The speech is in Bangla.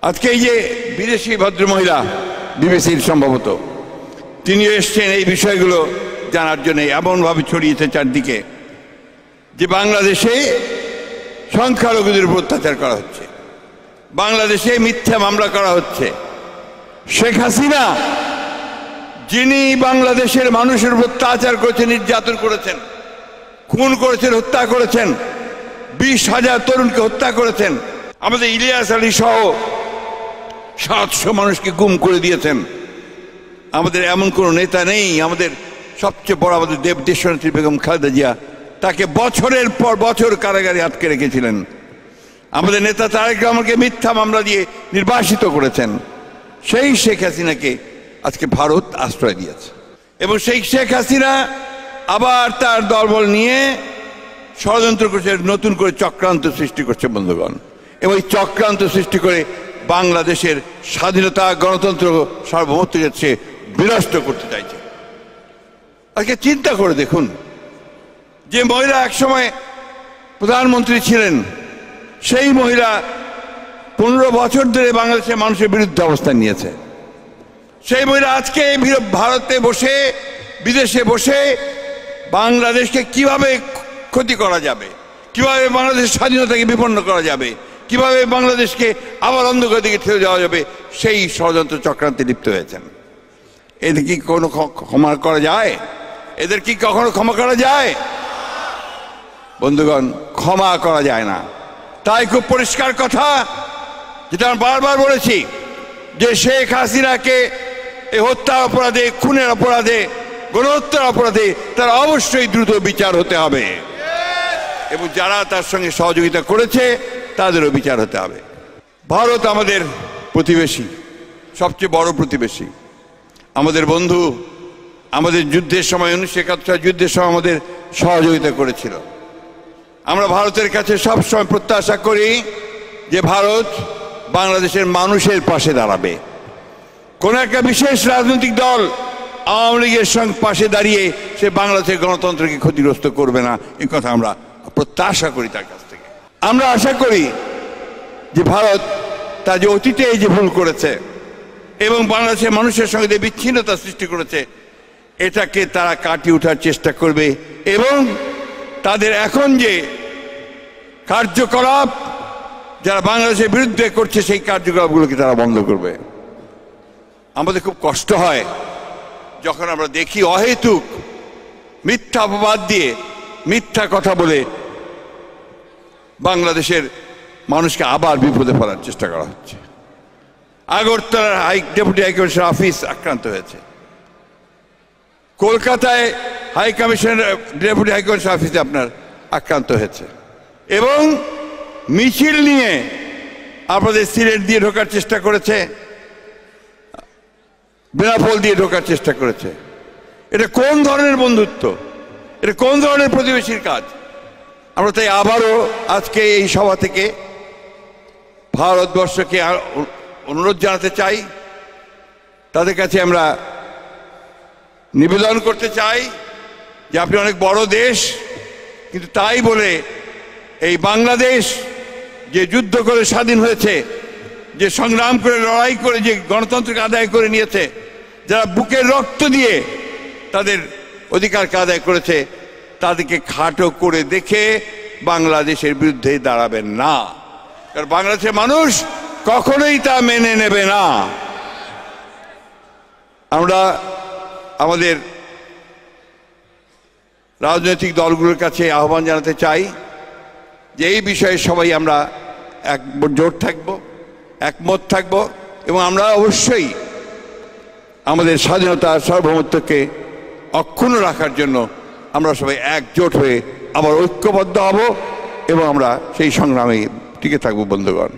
আজকে এই যে বিদেশি ভদ্রমহিলা বিবিসির সম্ভবত তিনি এসছেন এই বিষয়গুলো জানার জন্য, এমনভাবে ছড়িয়েছে চারদিকে যে বাংলাদেশে সংখ্যালঘুদের উপর অত্যাচার করা হচ্ছে, বাংলাদেশে মিথ্যা মামলা করা হচ্ছে। শেখ হাসিনা যিনি বাংলাদেশের মানুষের উপর অত্যাচার করেছেন, নির্যাতন করেছেন, খুন করেছেন, হত্যা করেছেন, 20,000 তরুণকে হত্যা করেছেন, আমাদের ইলিয়াস আলী সহ 700 মানুষকে গুম করে দিয়েছেন। আমাদের এমন কোনো নেতা নেই, আমাদের সবচেয়ে বড় আমাদের দেশনেত্রী বেগম খালেদা জিয়া তাকে বছরের পর বছর কারাগারে আটকে রেখেছিলেন। আমাদের নেতা তারেক রহমানকে মিথ্যা মামলা দিয়ে নির্বাসিত করেছেন। সেই শেখ হাসিনাকে আজকে ভারত আশ্রয় দিয়েছে এবং সেই শেখ হাসিনা আবার তার দলবল নিয়ে ষড়যন্ত্র করছে, নতুন করে চক্রান্ত সৃষ্টি করছে বন্ধুগণ, এবং এই চক্রান্ত সৃষ্টি করে বাংলাদেশের স্বাধীনতা, গণতন্ত্র, সার্বভৌমত্বকে সে বিনষ্ট করতে চাইছে। আজকে চিন্তা করে দেখুন, যে মহিলা একসময় প্রধানমন্ত্রী ছিলেন, সেই মহিলা 15 বছর ধরে বাংলাদেশের মানুষের বিরুদ্ধে অবস্থান নিয়েছে। সেই মহিলা আজকে ভারতে বসে, বিদেশে বসে বাংলাদেশকে কিভাবে ক্ষতি করা যাবে, কিভাবে বাংলাদেশের স্বাধীনতাকে বিপন্ন করা যাবে, কিভাবে বাংলাদেশকে আবার অন্ধকার দিকে ঠেলে যাওয়া যাবে, সেই ষড়যন্ত্র চক্রান্তে লিপ্ত হয়েছেন। এদের কি কোনো ক্ষমা করা যায়? এদের কি কখনো ক্ষমা করা যায়? বন্ধুগণ, ক্ষমা করা যায় না। তাই খুব পরিষ্কার কথা, যেটা আমি বারবার বলেছি, যে শেখ হাসিনাকে এই হত্যার অপরাধে, খুনের অপরাধে, গণহত্যার অপরাধে তার অবশ্যই দ্রুত বিচার হতে হবে এবং যারা তার সঙ্গে সহযোগিতা করেছে তাদেরও বিচার হতে হবে। ভারত আমাদের প্রতিবেশী, সবচেয়ে বড় প্রতিবেশী, আমাদের বন্ধু। আমাদের যুদ্ধের সময় 1971 যুদ্ধের সময় আমাদের সহযোগিতা করেছিল। আমরা ভারতের কাছে সবসময় প্রত্যাশা করি যে ভারত বাংলাদেশের মানুষের পাশে দাঁড়াবে। কোন একটা বিশেষ রাজনৈতিক দল আওয়ামী লীগের সঙ্গে পাশে দাঁড়িয়ে সে বাংলাদেশের গণতন্ত্রকে ক্ষতিগ্রস্ত করবে না, এই কথা আমরা প্রত্যাশা করি তার কাছ থেকে। আমরা আশা করি যে ভারত তার যে অতীতে এই যে ভুল করেছে এবং বাংলাদেশের মানুষের সঙ্গে যে বিচ্ছিন্নতা সৃষ্টি করেছে, এটাকে তারা কাটিয়ে ওঠার চেষ্টা করবে এবং তাদের এখন যে কার্যকলাপ যারা বাংলাদেশের বিরুদ্ধে করছে, সেই কার্যকলাপগুলোকে তারা বন্ধ করবে। আমাদের খুব কষ্ট হয় যখন আমরা দেখি অহেতুক মিথ্যা অপবাদ দিয়ে, মিথ্যা কথা বলে বাংলাদেশের মানুষকে আবার বিপদে ফেলার চেষ্টা করা হচ্ছে। আগরতলার ডেপুটি হাইকমিশনার অফিস আক্রান্ত হয়েছে, কলকাতায় হাই কমিশনার ডেপুটি হাইকমিশনার অফিসে আপনার আক্রান্ত হয়েছে এবং মিছিল নিয়ে আপনাদের সিলেট দিয়ে ঢোকার চেষ্টা করেছে, বেনাপোল দিয়ে ঢোকার চেষ্টা করেছে। এটা কোন ধরনের বন্ধুত্ব? এটা কোন ধরনের প্রতিবেশীর কাজ? আমরা তাই আবারও আজকে এই সভা থেকে ভারতবর্ষকে অনুরোধ জানাতে চাই, তাদের কাছে আমরা নিবেদন করতে চাই যে আপনি অনেক বড় দেশ, কিন্তু তাই বলে এই বাংলাদেশ যে যুদ্ধ করে স্বাধীন হয়েছে, যে সংগ্রাম করে, লড়াই করে যে গণতন্ত্রকে আদায় করে নিয়েছে, যারা বুকের রক্ত দিয়ে তাদের অধিকারকে আদায় করেছে, তাদেরকে খাটো করে দেখে বাংলাদেশের বিরুদ্ধে দাঁড়াবেন না, কারণ বাংলাদেশের মানুষ কখনোই তা মেনে নেবে না। আমরা আমাদের রাজনৈতিক দলগুলোর কাছে আহ্বান জানাতে চাই যে এই বিষয়ে সবাই আমরা একজোট থাকব, একমত থাকব এবং আমরা অবশ্যই আমাদের স্বাধীনতা, সার্বভৌমত্বকে অক্ষুণ্ণ রাখার জন্য আমরা সবাই একজোট হয়ে আবার ঐক্যবদ্ধ হব এবং আমরা সেই সংগ্রামে টিকে থাকব বন্ধুগণ।